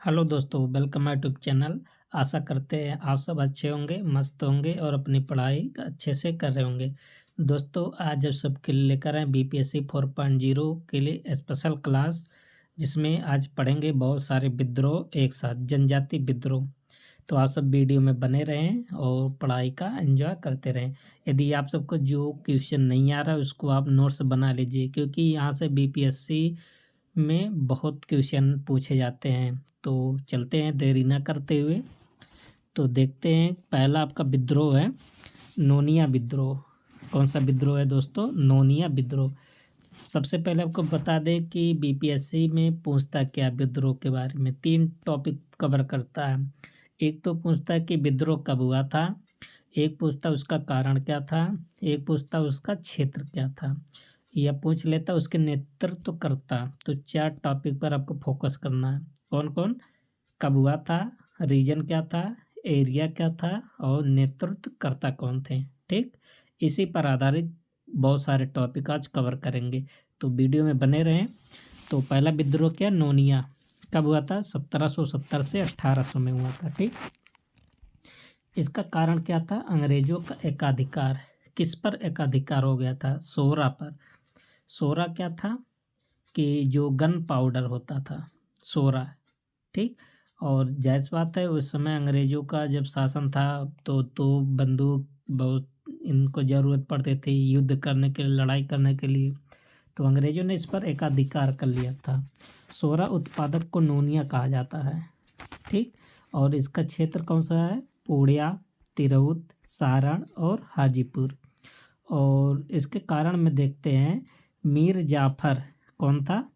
Hello दोस्तों, welcome my YouTube channel. आशा करते हैं आप सब अच्छे होंगे, मस्त होंगे और अपनी पढ़ाई अच्छे से कर रहे होंगे। दोस्तों, आज आप सबके लिए लेकर आए बीपीएससी 4.0 के लिए स्पेशल क्लास, जिसमें आज पढ़ेंगे बहुत सारे विद्रोह एक साथ, जनजाति विद्रोह। तो आप सब वीडियो में बने रहें और पढ़ाई का एंजॉय करते रहें। यदि आप सबको जो क्वेश्चन नहीं आ रहा है उसको आप नोट्स बना लीजिए, क्योंकि यहाँ से बीपीएससी में बहुत क्वेश्चन पूछे जाते हैं। तो चलते हैं देरी ना करते हुए। तो देखते हैं, पहला आपका विद्रोह है नोनिया विद्रोह। कौन सा विद्रोह है दोस्तों? नोनिया विद्रोह। सबसे पहले आपको बता दें कि बीपीएससी में पूछता क्या विद्रोह के बारे में, 3 टॉपिक कवर करता है। एक तो पूछता है कि विद्रोह कब हुआ था, एक पूछता उसका कारण क्या था, एक पूछता उसका क्षेत्र क्या था, या पूछ लेता उसके नेतृत्व करता। तो 4 टॉपिक पर आपको फोकस करना है। कौन कौन? कब हुआ था, रीजन क्या था, एरिया क्या था और नेतृत्व करता कौन थे। ठीक, इसी पर आधारित बहुत सारे टॉपिक आज कवर करेंगे, तो वीडियो में बने रहें। तो पहला विद्रोह क्या? नोनिया। कब हुआ था? 1770 से 1800 में हुआ था। ठीक, इसका कारण क्या था? अंग्रेजों का एकाधिकार। किस पर एकाधिकार हो गया था? सोरा पर। सोरा क्या था? कि जो गन पाउडर होता था, सोरा। ठीक, और जायज़ बात है, उस समय अंग्रेज़ों का जब शासन था तो बंदूक बहुत इनको ज़रूरत पड़ती थी युद्ध करने के लिए, लड़ाई करने के लिए। तो अंग्रेज़ों ने इस पर एकाधिकार कर लिया था। सोरा उत्पादक को नोनिया कहा जाता है। ठीक, और इसका क्षेत्र कौन सा है? पूर्णिया, तिरहुत, सारण और हाजीपुर। और इसके कारण में देखते हैं, मीर जाफ़र कौन था?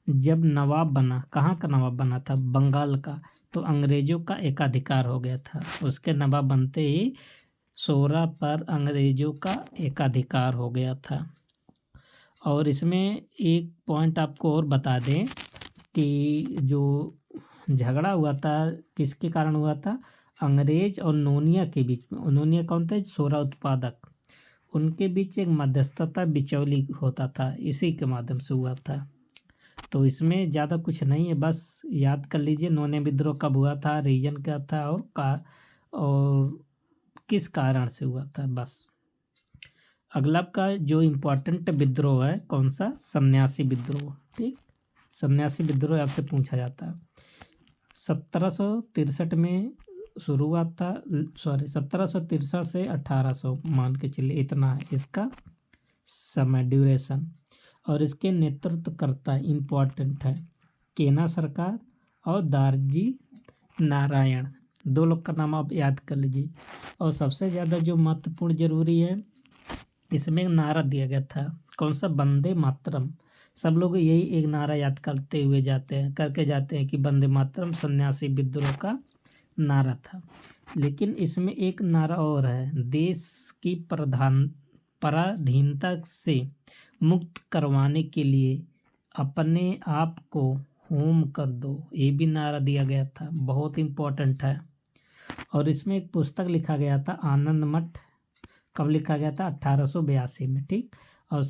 जब नवाब बना, कहाँ का नवाब बना था? बंगाल का। तो अंग्रेज़ों का एकाधिकार हो गया था। उसके नवाब बनते ही सोरा पर अंग्रेज़ों का एकाधिकार हो गया था। और इसमें एक पॉइंट आपको और बता दें कि जो झगड़ा हुआ था किसके कारण हुआ था? अंग्रेज और नोनिया के बीच में। नोनिया कौन थे? सोरा उत्पादक। उनके बीच एक मध्यस्थता बिचौली होता था, इसी के माध्यम से हुआ था। तो इसमें ज़्यादा कुछ नहीं है, बस याद कर लीजिए नोनिया विद्रोह कब हुआ था, रीजन क्या था और किस कारण से हुआ था, बस। अगला का जो इम्पोर्टेंट विद्रोह है कौन सा? सन्यासी विद्रोह। ठीक, सन्यासी विद्रोह आपसे पूछा जाता है। 1763 में शुरू हुआ था, 1763 से 1800 मान के चलिए, इतना है इसका समय, ड्यूरेशन। और इसके नेतृत्वकर्ता इम्पोर्टेंट है केना सरकार और दारजी नारायण। 2 लोग का नाम आप याद कर लीजिए। और सबसे ज़्यादा जो महत्वपूर्ण जरूरी है, इसमें एक नारा दिया गया था। कौन सा? वंदे मातरम। सब लोग यही एक नारा याद करते हुए करके जाते हैं कि वंदे मातरम सन्यासी विद्रोह का नारा था। लेकिन इसमें एक नारा और है, देश की पराधीनता से मुक्त करवाने के लिए अपने आप को होम कर दो। ये भी नारा दिया गया था, बहुत इम्पोर्टेंट है। और इसमें एक पुस्तक लिखा गया था, आनंद मठ। कब लिखा गया था? 1882 में। ठीक, और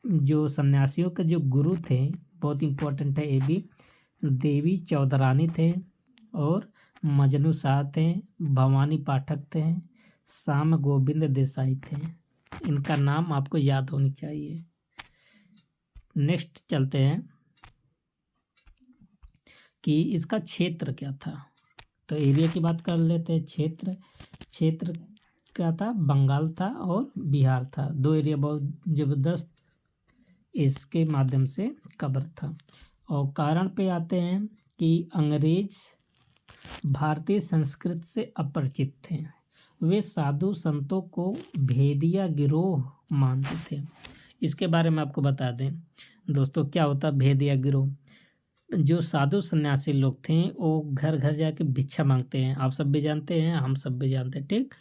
जो सन्यासियों के जो गुरु थे, बहुत इम्पोर्टेंट है ये भी, देवी चौधरानी थे और मजनू शाह थे, भवानी पाठक थे, श्याम गोविंद देसाई थे। इनका नाम आपको याद होनी चाहिए। नेक्स्ट चलते हैं कि इसका क्षेत्र क्या था। तो एरिया की बात कर लेते हैं। क्षेत्र क्या था? बंगाल था और बिहार था। 2 एरिया बहुत ज़बरदस्त इसके माध्यम से कवर था। और कारण पे आते हैं कि अंग्रेज भारतीय संस्कृति से अपरिचित थे। वे साधु संतों को भेदिया गिरोह मानते थे। इसके बारे में आपको बता दें दोस्तों, क्या होता भेदिया गिरोह? जो साधु सन्यासी लोग थे वो घर घर जाके भिक्षा मांगते हैं, आप सब भी जानते हैं, हम सब भी जानते हैं। ठीक,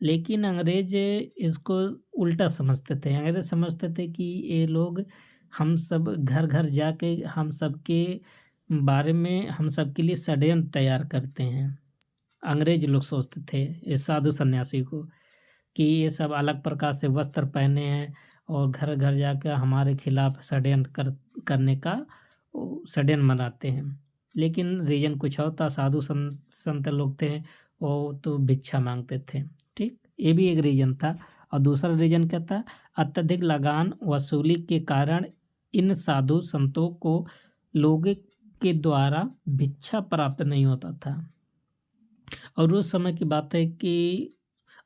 लेकिन अंग्रेज इसको उल्टा समझते थे। अंग्रेज समझते थे कि ये लोग हम सब घर घर जाके हम सबके बारे में, हम सबके लिए षड्यंत्र तैयार करते हैं। अंग्रेज लोग सोचते थे ये साधु सन्यासी को कि ये सब अलग प्रकार से वस्त्र पहने हैं और घर घर जाकर हमारे खिलाफ करने का षड्यंत्र मनाते हैं। लेकिन रीज़न कुछ और था। साधु संत लोग थे, वो तो भिक्षा माँगते थे, ठीक? ये भी एक रीज़न था। और दूसरा रीज़न क्या था? अत्यधिक लगान वसूली के कारण इन साधु संतों को लोगों के द्वारा भिक्षा प्राप्त नहीं होता था। और उस समय की बात है कि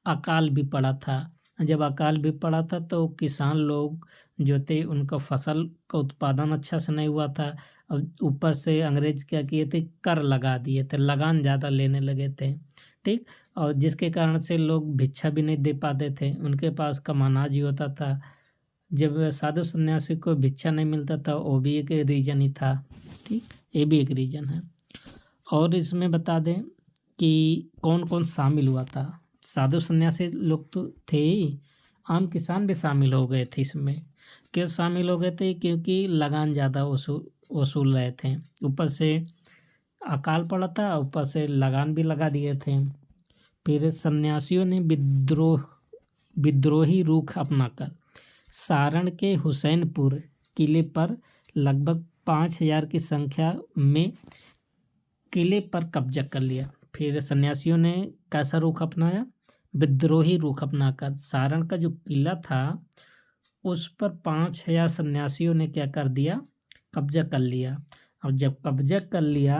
अकाल भी पड़ा था। जब अकाल भी पड़ा था तो किसान लोग जो थे उनका फसल का उत्पादन अच्छा से नहीं हुआ था। और ऊपर से अंग्रेज़ क्या किए थे, कर लगा दिए थे, लगान ज़्यादा लेने लगे थे, ठीक? और जिसके कारण से लोग भिक्षा भी नहीं दे पाते थे, उनके पास कम अनाज ही होता था। जब साधु सन्यासी को भिक्षा नहीं मिलता था, वो भी एक रीज़न ही था, ठीक? ये भी एक रीज़न है। और इसमें बता दें कि कौन-कौन शामिल हुआ था। साधु सन्यासी लोग तो थे ही, आम किसान भी शामिल हो गए थे इसमें। क्यों शामिल हो गए थे? क्योंकि लगान ज़्यादा वसूल रहे थे। ऊपर से अकाल पड़ा था, ऊपर से लगान भी लगा दिए थे। फिर सन्यासियों ने विद्रोही रुख अपनाकर सारण के हुसैनपुर किले पर लगभग 5000 की संख्या में किले पर कब्जा कर लिया। फिर सन्यासियों ने कैसा रुख अपनाया? विद्रोही रुख अपनाकर सारण का जो किला था उस पर 5000 सन्यासियों ने क्या कर दिया? कब्जा कर लिया। अब जब कब्जा कर लिया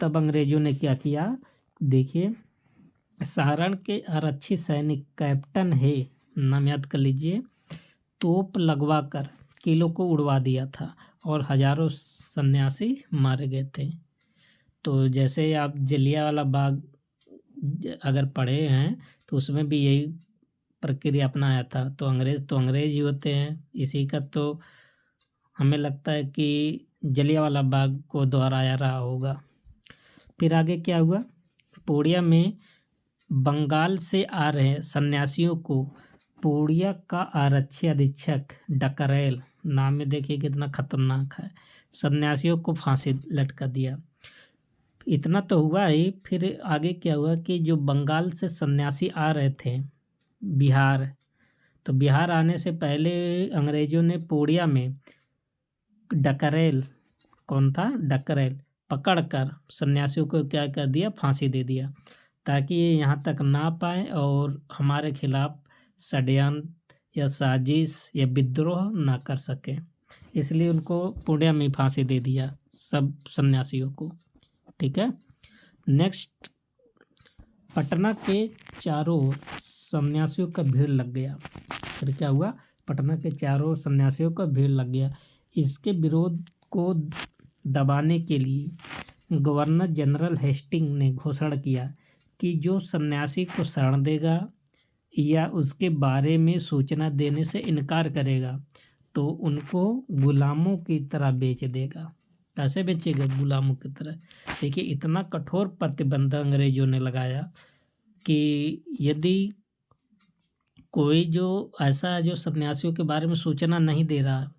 तब अंग्रेजों ने क्या किया? देखिए, सारण के आरक्षी सैनिक कैप्टन है, नाम याद कर लीजिए, तोप लगवा कर किलों को उड़वा दिया था और हजारों सन्यासी मारे गए थे। तो जैसे आप जलियांवाला बाग अगर पढ़े हैं तो उसमें भी यही प्रक्रिया अपनाया था। तो अंग्रेज ही होते हैं। इसी का तो हमें लगता है कि जलियांवाला बाग को दोहराया रहा होगा। फिर आगे क्या हुआ? पूर्णिया में बंगाल से आ रहे सन्यासियों को पूर्णिया का आरक्षी अधीक्षक डकरैल, नाम में देखिए कितना खतरनाक है, सन्यासियों को फांसी लटका दिया। इतना तो हुआ ही, फिर आगे क्या हुआ कि जो बंगाल से सन्यासी आ रहे थे बिहार, तो बिहार आने से पहले अंग्रेजों ने पूर्णिया में डकरैल, कौन था? डकरैल, पकड़कर सन्यासियों को क्या कर दिया? फांसी दे दिया, ताकि ये यहाँ तक ना पाए और हमारे खिलाफ षड्यंत्र या साजिश या विद्रोह ना कर सके। इसलिए उनको पूर्णिया में फांसी दे दिया सब सन्यासियों को, ठीक है। नेक्स्ट, पटना के चारों ओर सन्यासियों का भीड़ लग गया। फिर क्या हुआ? पटना के चारों ओर सन्यासियों का भीड़ लग गया। इसके विरोध को दबाने के लिए गवर्नर जनरल हेस्टिंग ने घोषणा किया कि जो सन्यासी को शरण देगा या उसके बारे में सूचना देने से इनकार करेगा तो उनको गुलामों की तरह बेच देगा। कैसे बेचेगा? गुलामों की तरह। देखिए, इतना कठोर प्रतिबंध अंग्रेजों ने लगाया कि यदि कोई जो ऐसा है जो सन्यासियों के बारे में सूचना नहीं दे रहा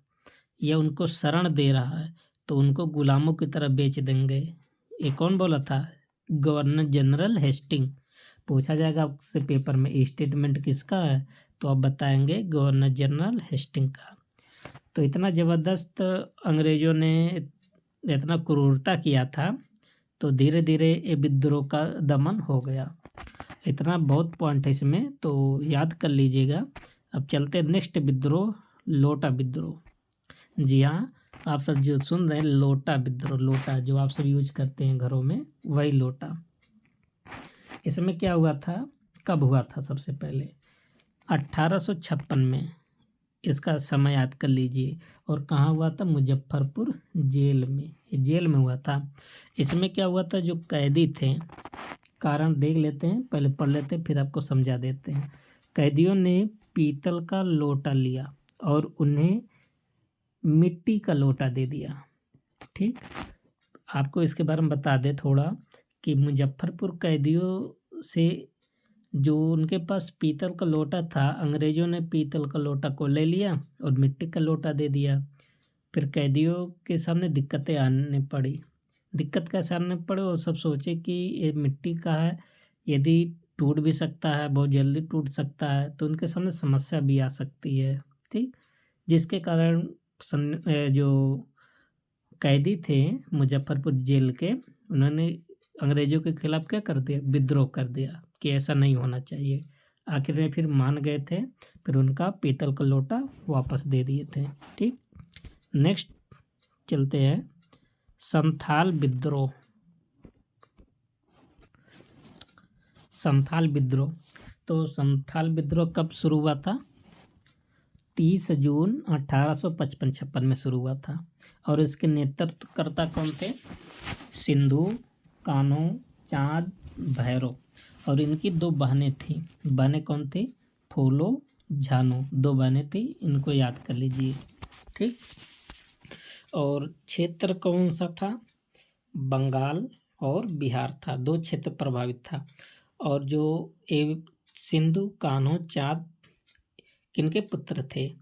या उनको शरण दे रहा है तो उनको गुलामों की तरह बेच देंगे। ये कौन बोला था? Governor general Hasting. पूछा जाएगा आपसे पेपर में स्टेटमेंट किसका है, तो आप बताएंगे गवर्नर जनरल हेस्टिंग का। तो इतना ज़बरदस्त अंग्रेज़ों ने इतना क्रूरता किया था, तो धीरे धीरे ये विद्रोह का दमन हो गया। इतना बहुत पॉइंट है इसमें, तो याद कर लीजिएगा। अब चलते हैं नेक्स्ट विद्रोह, लोटा विद्रोह। जी हाँ, आप सब जो सुन रहे हैं लोटा विद्रोह, लोटा जो आप सब यूज करते हैं घरों में, वही लोटा। इसमें क्या हुआ था? कब हुआ था? सबसे पहले 1856 में इसका समय याद कर लीजिए। और कहाँ हुआ था? मुजफ्फरपुर जेल में। ये जेल में हुआ था। इसमें क्या हुआ था? जो कैदी थे, कारण देख लेते हैं, पहले पढ़ लेते हैं फिर आपको समझा देते हैं। कैदियों ने पीतल का लोटा लिया और उन्हें मिट्टी का लोटा दे दिया, ठीक। आपको इसके बारे में बता दें थोड़ा कि मुजफ्फरपुर कैदियों से जो उनके पास पीतल का लोटा था, अंग्रेज़ों ने पीतल का लोटा को ले लिया और मिट्टी का लोटा दे दिया। फिर कैदियों के सामने दिक्कतें आने पड़ी। दिक्कत कैसे आने पड़े? वो सब सोचे कि ये मिट्टी का है, यदि टूट भी सकता है, बहुत जल्दी टूट सकता है, तो उनके सामने समस्या भी आ सकती है, ठीक। जिसके कारण जो कैदी थे मुजफ्फरपुर जेल के, उन्होंने अंग्रेजों के खिलाफ क्या कर दिया, विद्रोह कर दिया कि ऐसा नहीं होना चाहिए। आखिर में फिर मान गए थे, फिर उनका पीतल का लोटा वापस दे दिए थे। ठीक, नेक्स्ट चलते हैं संथाल विद्रोह। संथाल विद्रोह, तो संथाल विद्रोह कब शुरू हुआ था? 30 जून 1855-56 में शुरू हुआ था। और इसके नेतृत्वकर्ता कौन थे? सिंधु, कान्हो, चाँद, भैरव। और इनकी 2 बहनें थीं। बहनें कौन थी? फूलो, झानो, 2 बहनें थी, इनको याद कर लीजिए। ठीक, और क्षेत्र कौन सा था? बंगाल और बिहार था, 2 क्षेत्र प्रभावित था। और जो सिंधु, कान्हो, चाँद किनके पुत्र थे?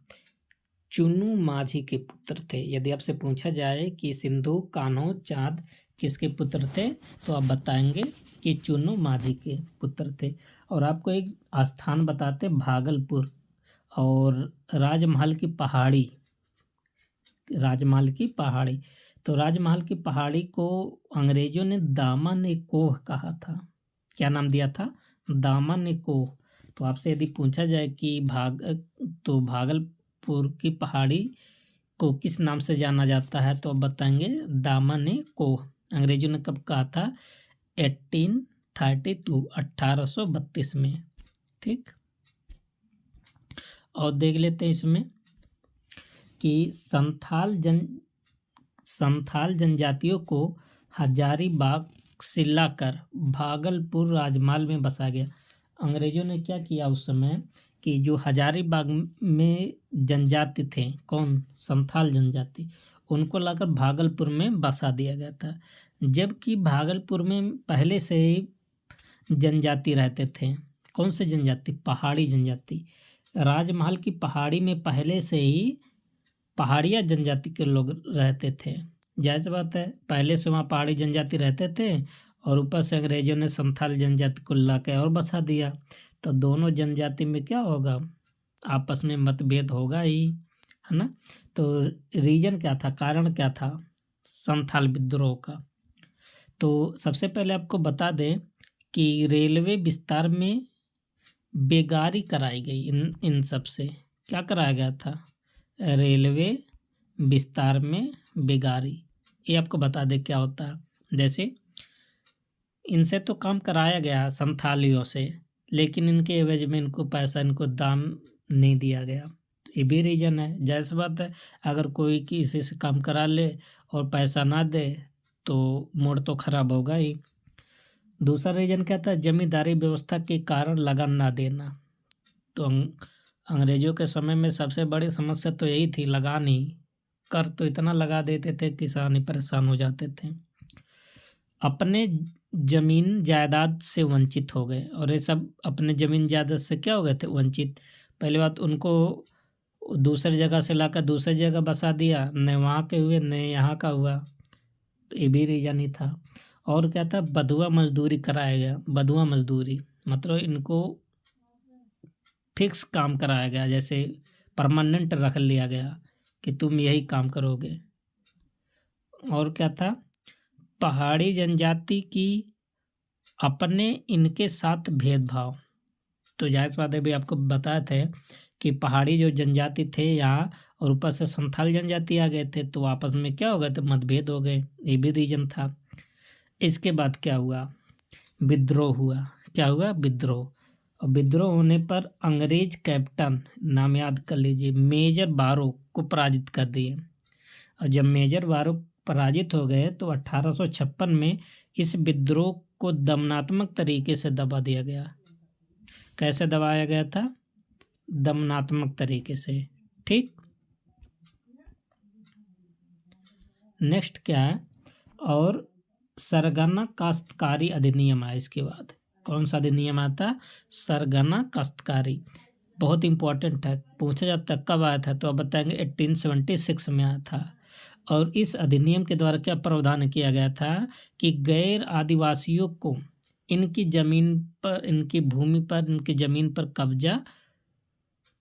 चुन्नू माझी के पुत्र थे। यदि आपसे पूछा जाए कि सिंधु, कान्हो, चाँद किसके पुत्र थे, तो आप बताएंगे कि चुन्नू माझी के पुत्र थे। और आपको एक स्थान बताते, भागलपुर और राजमहल की पहाड़ी। राजमहल की पहाड़ी, तो राजमहल की पहाड़ी को अंग्रेजों ने दामन-ए-कोह कहा था। क्या नाम दिया था? दामन-ए-कोह। तो आपसे यदि पूछा जाए कि भागलपुर की पहाड़ी को किस नाम से जाना जाता है, तो आप बताएंगे दामन-ए-कोह। अंग्रेजों ने कब कहा था? 1832 में। ठीक, और देख लेते हैं इसमें कि संथाल जनजातियों को हजारीबाग से लाकर भागलपुर राजमहल में बसा गया। अंग्रेजों ने क्या किया उस समय कि जो हजारीबाग में जनजाति थे, कौन? संथाल जनजाति, उनको लाकर भागलपुर में बसा दिया गया था। जबकि भागलपुर में पहले से ही जनजाति रहते थे। कौन से जनजाति? पहाड़ी जनजाति। राजमहल की पहाड़ी में पहले से ही पहाड़िया जनजाति के लोग रहते थे। जायज़ बात है, पहले से वहाँ पहाड़ी जनजाति रहते थे और ऊपर से अंग्रेजों ने संथाल जनजाति को ला के और बसा दिया, तो दोनों जनजाति में क्या होगा? आपस में मतभेद होगा ही, है ना। तो रीजन क्या था, कारण क्या था संथाल विद्रोह का? तो सबसे पहले आपको बता दें कि रेलवे विस्तार में बेगारी कराई गई। इन सब से क्या कराया गया था? रेलवे विस्तार में बेगारी। ये आपको बता दे क्या होता है। जैसे इनसे तो काम कराया गया संथालियों से, लेकिन इनके एवज में इनको पैसा, इनको दाम नहीं दिया गया। तो ये भी रीजन है। जायज़ बात है, अगर कोई किसी से काम करा ले और पैसा ना दे तो मूड तो खराब होगा ही। दूसरा रीजन क्या था? जमींदारी व्यवस्था के कारण लगान ना देना। तो अंग्रेजों के समय में सबसे बड़ी समस्या तो यही थी, लगान ही। कर तो इतना लगा देते थे, किसान ही परेशान हो जाते थे। अपने जमीन जायदाद से वंचित हो गए, और ये सब अपने जमीन जायदाद से क्या हो गए थे? वंचित। पहली बात, उनको दूसरी जगह से लाकर दूसरी जगह बसा दिया, न वहाँ के हुए न यहाँ का हुआ। तो ये भी रीजन ही था। और क्या था? बधुआ मजदूरी कराया गया। बधुआ मजदूरी मतलब इनको फिक्स काम कराया गया, जैसे परमानेंट रख लिया गया कि तुम यही काम करोगे। और क्या था? पहाड़ी जनजाति की अपने इनके साथ भेदभाव। तो जायज़ बात है, भी आपको बताए थे कि पहाड़ी जो जनजाति थे यहाँ, और ऊपर से संथाल जनजाति आ गए थे, तो आपस में क्या हो गए थे? मतभेद हो गए। ये भी रीजन था। इसके बाद क्या हुआ? विद्रोह हुआ। क्या हुआ? विद्रोह। और विद्रोह होने पर अंग्रेज कैप्टन, नाम याद कर लीजिए, मेजर बारो को पराजित कर दिए। और जब मेजर बारो पराजित हो गए तो 1856 में इस विद्रोह को दमनात्मक तरीके से दबा दिया गया। कैसे दबाया गया था? दमनात्मक तरीके से। ठीक, नेक्स्ट क्या है? और सरगना काश्तकारी अधिनियम आया इसके बाद। कौन सा अधिनियम आता? सरगना काश्तकारी। बहुत इंपॉर्टेंट है, पूछा जाता कब आया था, तो आप बताएंगे 1876 में आया था। और इस अधिनियम के द्वारा क्या प्रावधान किया गया था कि गैर आदिवासियों को इनकी जमीन पर, इनकी भूमि पर, इनकी जमीन पर कब्जा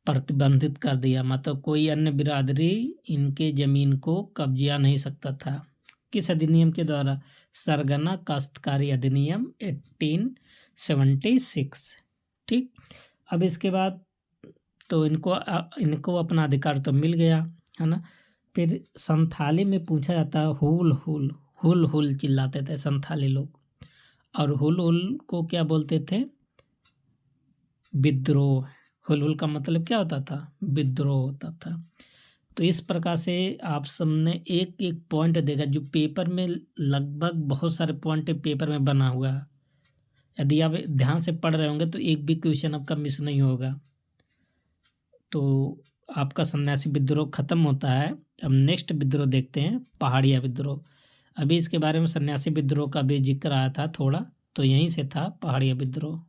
प्रतिबंधित कर दिया। मतलब कोई अन्य बिरादरी इनके जमीन को कब्जा नहीं सकता था। किस अधिनियम के द्वारा? सरगना काश्तकारी अधिनियम 1876। ठीक, अब इसके बाद तो इनको अपना अधिकार तो मिल गया, है ना। फिर संथाली में पूछा जाता है हुल हुल, हुल हुल चिल्लाते थे संथाली लोग, और हुल हुल को क्या बोलते थे? विद्रोह। हुल हुल का मतलब क्या होता था? विद्रोह होता था। तो इस प्रकार से आप सबने एक एक पॉइंट देखा, जो पेपर में लगभग बहुत सारे पॉइंट पेपर में बना हुआ है। यदि आप ध्यान से पढ़ रहे होंगे तो एक भी क्वेश्चन आपका मिस नहीं होगा। तो आपका सन्यासी विद्रोह खत्म होता है। अब नेक्स्ट विद्रोह देखते हैं, पहाड़िया विद्रोह। अभी इसके बारे में सन्यासी विद्रोह का भी जिक्र आया था थोड़ा, तो यहीं से था पहाड़िया विद्रोह।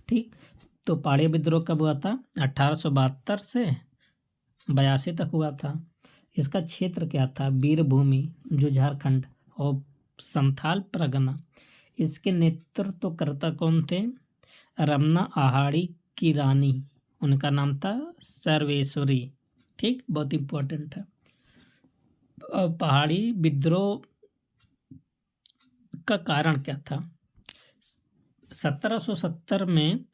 ठीक, तो पहाड़िया विद्रोह कब हुआ था? 1872 से 82 तक हुआ था। इसका क्षेत्र क्या था? वीरभूमि, जो झारखंड, और संथाल परगना। इसके नेतृत्वकर्ता कौन थे? रमना आहाड़ी की रानी, उनका नाम था सर्वेश्वरी। ठीक, बहुत इम्पोर्टेंट है। पहाड़ी विद्रोह का कारण क्या था? 1770 में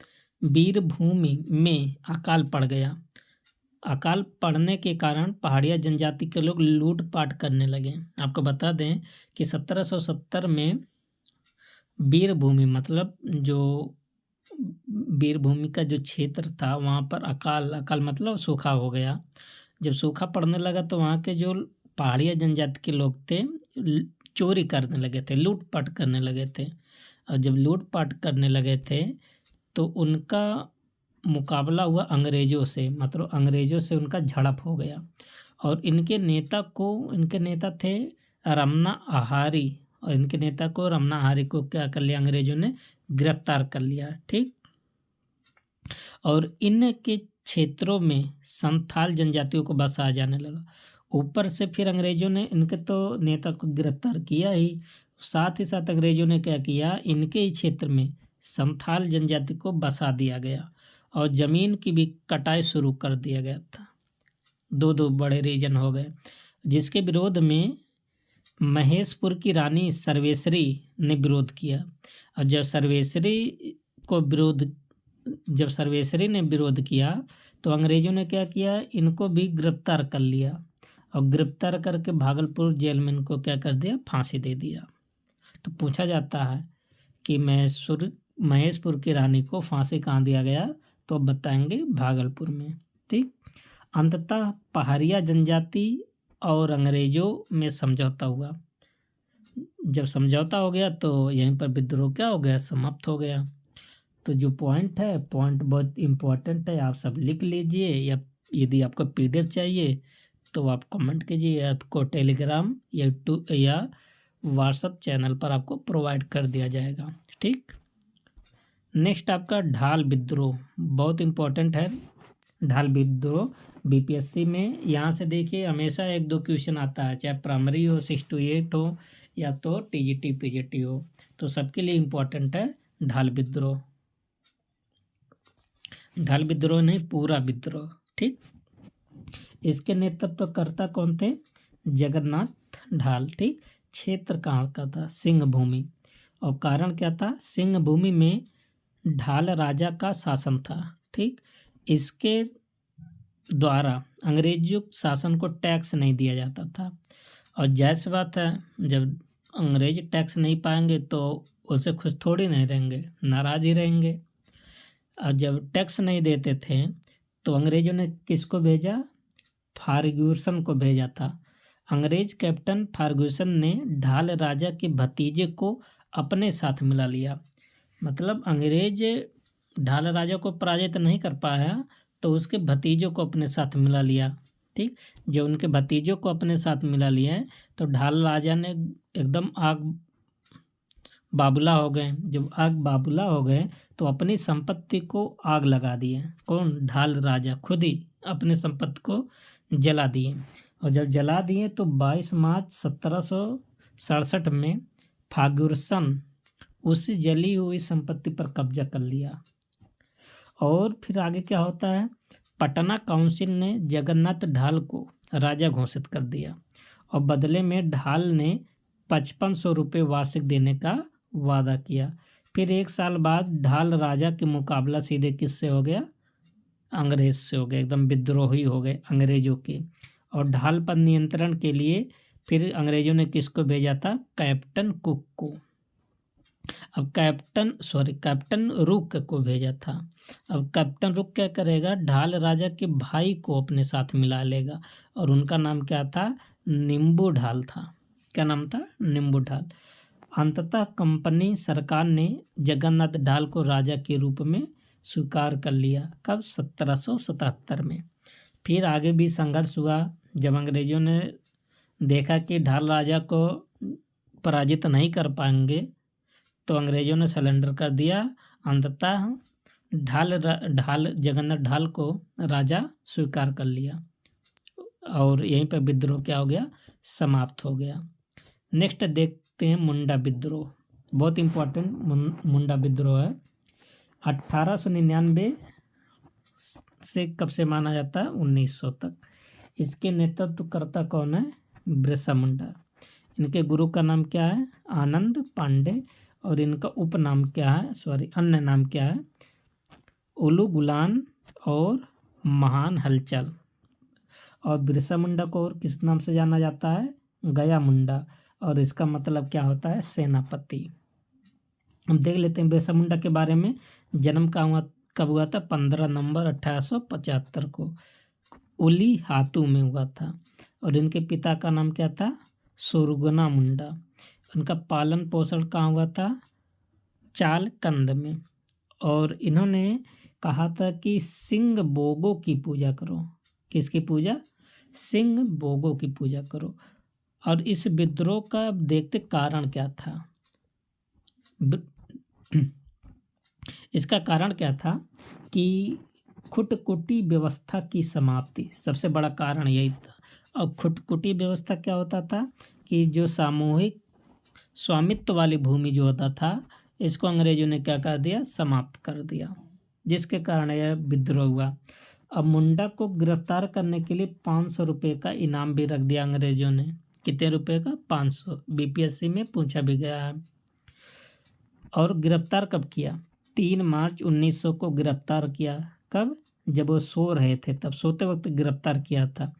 वीरभूमि में अकाल पड़ गया। अकाल पड़ने के कारण पहाड़िया जनजाति के लोग लूटपाट करने लगे। आपको बता दें कि 1770 में वीरभूमि मतलब जो वीरभूमि का जो क्षेत्र था वहाँ पर अकाल मतलब सूखा हो गया। जब सूखा पड़ने लगा तो वहाँ के जो पहाड़िया जनजाति के लोग थे चोरी करने लगे थे, लूटपाट करने लगे थे। और जब लूटपाट करने लगे थे तो उनका मुकाबला हुआ अंग्रेज़ों से, मतलब अंग्रेज़ों से उनका झड़प हो गया। और इनके नेता थे रमना आहारी, और इनके नेता को रमना आहारी को क्या कर लिया? अंग्रेज़ों ने गिरफ्तार कर लिया। ठीक, और इनके क्षेत्रों में संथाल जनजातियों को बसाया जाने लगा। ऊपर से फिर अंग्रेज़ों ने इनके तो नेता को गिरफ्तार किया ही, साथ ही साथ अंग्रेज़ों ने क्या किया? इनके ही क्षेत्र में संथाल जनजाति को बसा दिया गया और ज़मीन की भी कटाई शुरू कर दिया गया था। दो बड़े रीजन हो गए, जिसके विरोध में महेशपुर की रानी सर्वेश्वरी ने विरोध किया। और जब सर्वेश्वरी ने विरोध किया तो अंग्रेज़ों ने क्या किया? इनको भी गिरफ्तार कर लिया, और गिरफ्तार करके भागलपुर जेल में इनको क्या कर दिया? फांसी दे दिया। तो पूछा जाता है कि महेशपुर की रानी को फांसी कहाँ दिया गया? तो बताएंगे भागलपुर में। ठीक, अंततः पहाड़िया जनजाति और अंग्रेज़ों में समझौता हुआ। जब समझौता हो गया तो यहीं पर विद्रोह क्या हो गया? समाप्त हो गया। तो जो पॉइंट बहुत इम्पोर्टेंट है, आप सब लिख लीजिए, या यदि आपको PDF चाहिए तो आप कमेंट कीजिए, आपको टेलीग्राम या व्हाट्सएप चैनल पर आपको प्रोवाइड कर दिया जाएगा। ठीक, नेक्स्ट आपका ढाल विद्रोह, बहुत इम्पोर्टेंट है। ढाल विद्रोह BPSC में यहाँ से देखिए हमेशा 1-2 क्वेश्चन आता है, चाहे प्राइमरी हो, 6 to 8 हो, या तो TGT PGT हो, तो सबके लिए इम्पोर्टेंट है ढाल विद्रोह। ढाल विद्रोह नहीं, पूरा विद्रोह। ठीक, इसके नेतृत्वकर्ता कौन थे? जगन्नाथ ढाल। ठीक, क्षेत्र कहाँ का था? सिंह भूमि। और कारण क्या था? सिंह भूमि में ढाल राजा का शासन था। ठीक, इसके द्वारा अंग्रेजों शासन को टैक्स नहीं दिया जाता था। और जाहिर बात है, जब अंग्रेज टैक्स नहीं पाएंगे तो उससे खुश थोड़ी नहीं रहेंगे, नाराज ही रहेंगे। और जब टैक्स नहीं देते थे तो अंग्रेजों ने किसको भेजा? फार्ग्यूसन को भेजा था। अंग्रेज कैप्टन फार्ग्यूसन ने ढाल राजा के भतीजे को अपने साथ मिला लिया। मतलब अंग्रेज ढाल राजा को पराजित नहीं कर पाया तो उसके भतीजों को अपने साथ मिला लिया। ठीक, जो उनके भतीजों को अपने साथ मिला लिया है तो ढाल राजा ने एकदम आग बाबूला हो गए। जब आग बाबूला हो गए तो अपनी संपत्ति को आग लगा दिए। कौन? ढाल राजा खुद ही अपनी संपत्ति को जला दिए। और जब जला दिए तो 22 मार्च 1767 में फार्ग्यूसन उस जली हुई संपत्ति पर कब्जा कर लिया। और फिर आगे क्या होता है? पटना काउंसिल ने जगन्नाथ ढाल को राजा घोषित कर दिया और बदले में ढाल ने 5500 रुपये वार्षिक देने का वादा किया। फिर 1 साल बाद ढाल राजा के मुकाबला सीधे किससे हो गया? अंग्रेज से हो गया, एकदम विद्रोही हो गए अंग्रेजों के। और ढाल पर नियंत्रण के लिए फिर अंग्रेजों ने किसको भेजा था? कैप्टन कुक को। अब कैप्टन रुक को भेजा था। अब कैप्टन रुक क्या करेगा? ढाल राजा के भाई को अपने साथ मिला लेगा और उनका नाम क्या था? नींबू ढाल था। क्या नाम था? नींबू ढाल। अंततः कंपनी सरकार ने जगन्नाथ ढाल को राजा के रूप में स्वीकार कर लिया। कब? 1777 में। फिर आगे भी संघर्ष हुआ। जब अंग्रेजों ने देखा कि ढाल राजा को पराजित नहीं कर पाएंगे तो अंग्रेजों ने सरेंडर कर दिया। अंततः जगन्नाथ ढाल को राजा स्वीकार कर लिया और यहीं पर विद्रोह क्या हो गया? समाप्त हो गया। नेक्स्ट देखते हैं मुंडा विद्रोह। बहुत इम्पोर्टेंट मुंडा विद्रोह है। 1899 से कब से माना जाता है? 1900 तक। इसके नेतृत्वकर्ता कौन है? बिरसा मुंडा। इनके गुरु का नाम क्या है? आनंद पांडे। और इनका उपनाम क्या है? अन्य नाम क्या है? उलू गुलान और महान हलचल। और बिरसा मुंडा को और किस नाम से जाना जाता है? गया मुंडा। और इसका मतलब क्या होता है? सेनापति। हम देख लेते हैं बिरसा मुंडा के बारे में। जन्म कब हुआ था? 15 नवंबर 1875 को उली हातू में हुआ था। और इनके पिता का नाम क्या था? सुरगुना मुंडा। उनका पालन पोषण कहाँ हुआ था? चालकंद में। और इन्होंने कहा था कि सिंह बोगो की पूजा करो। किसकी पूजा? सिंह बोगो की पूजा करो। और इस विद्रोह का देखते कारण क्या था? इसका कारण क्या था कि खुटकुटी व्यवस्था की समाप्ति। सबसे बड़ा कारण यही था। और खुटकुटी व्यवस्था क्या होता था कि जो सामूहिक स्वामित्व वाली भूमि जो होता था, इसको अंग्रेजों ने क्या कर दिया? समाप्त कर दिया, जिसके कारण यह विद्रोह हुआ। अब मुंडा को गिरफ्तार करने के लिए 500 रुपये का इनाम भी रख दिया अंग्रेजों ने। कितने रुपए का? 500। बीपीएससी में पूछा भी गया है। और गिरफ्तार कब किया? 3 मार्च 1900 को गिरफ्तार किया। कब? जब वो सो रहे थे, तब सोते वक्त गिरफ्तार किया था।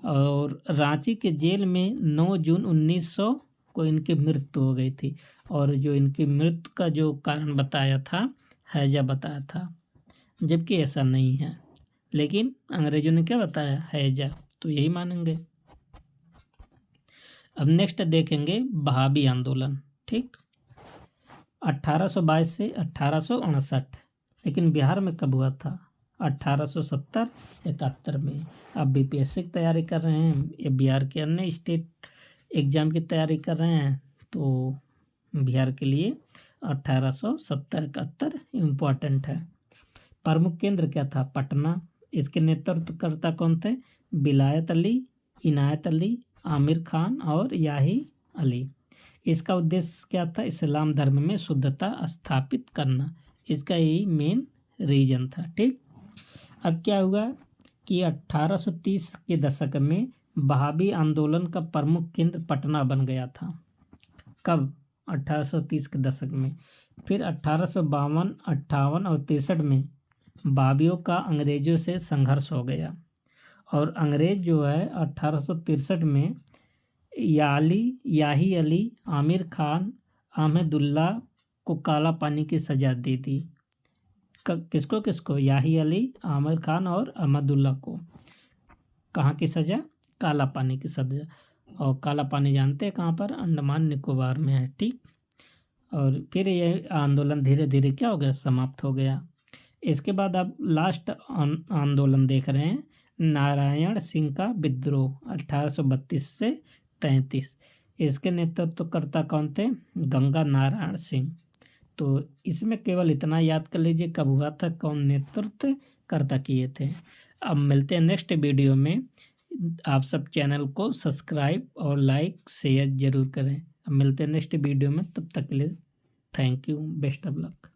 और रांची के जेल में 9 जून 1900 को इनकी मृत्यु हो गई थी। और जो इनकी मृत्यु का जो कारण बताया था, हैजा बताया था, जबकि ऐसा नहीं है। लेकिन अंग्रेजों ने क्या बताया? हैजा। तो यही मानेंगे। अब नेक्स्ट देखेंगे बहाबी आंदोलन। ठीक, 1822 से 1859। लेकिन बिहार में कब हुआ था? 1870-71 में। अब बीपीएससी की तैयारी कर रहे हैं या बिहार के अन्य स्टेट एग्जाम की तैयारी कर रहे हैं तो बिहार के लिए 1870-71 इम्पोर्टेंट है। प्रमुख केंद्र क्या था? पटना। इसके नेतृत्वकर्ता कौन थे? विलायत अली, इनायत अली, आमिर खान और याही अली। इसका उद्देश्य क्या था? इस्लाम धर्म में शुद्धता स्थापित करना। इसका यही मेन रीजन था। ठीक, अब क्या हुआ कि 1830 के दशक में बहाबी आंदोलन का प्रमुख केंद्र पटना बन गया था। कब? 1830 के दशक में। फिर 1852, 58 और 63 में बहाबियों का अंग्रेजों से संघर्ष हो गया। और अंग्रेज जो है 1863 में याही अली, आमिर खान, अहमदुल्ला को काला पानी की सजा दे दी। किसको किसको? याही अली, आमिर खान और अहमदुल्ला को। कहाँ की सजा? काला पानी की सजा। और काला पानी जानते हैं कहाँ पर? अंडमान निकोबार में है। ठीक, और फिर ये आंदोलन धीरे धीरे क्या हो गया? समाप्त हो गया। इसके बाद आप लास्ट आंदोलन देख रहे हैं, नारायण सिंह का विद्रोह 1832 से 33। इसके नेतृत्वकर्ता कौन थे? गंगा नारायण सिंह। तो इसमें केवल इतना याद कर लीजिए कब हुआ था, कौन नेतृत्वकर्ता किए थे। अब मिलते हैं नेक्स्ट वीडियो में। आप सब चैनल को सब्सक्राइब और लाइक शेयर जरूर करें। अब मिलते हैं नेक्स्ट वीडियो में, तब तक के लिए thank you, best of luck.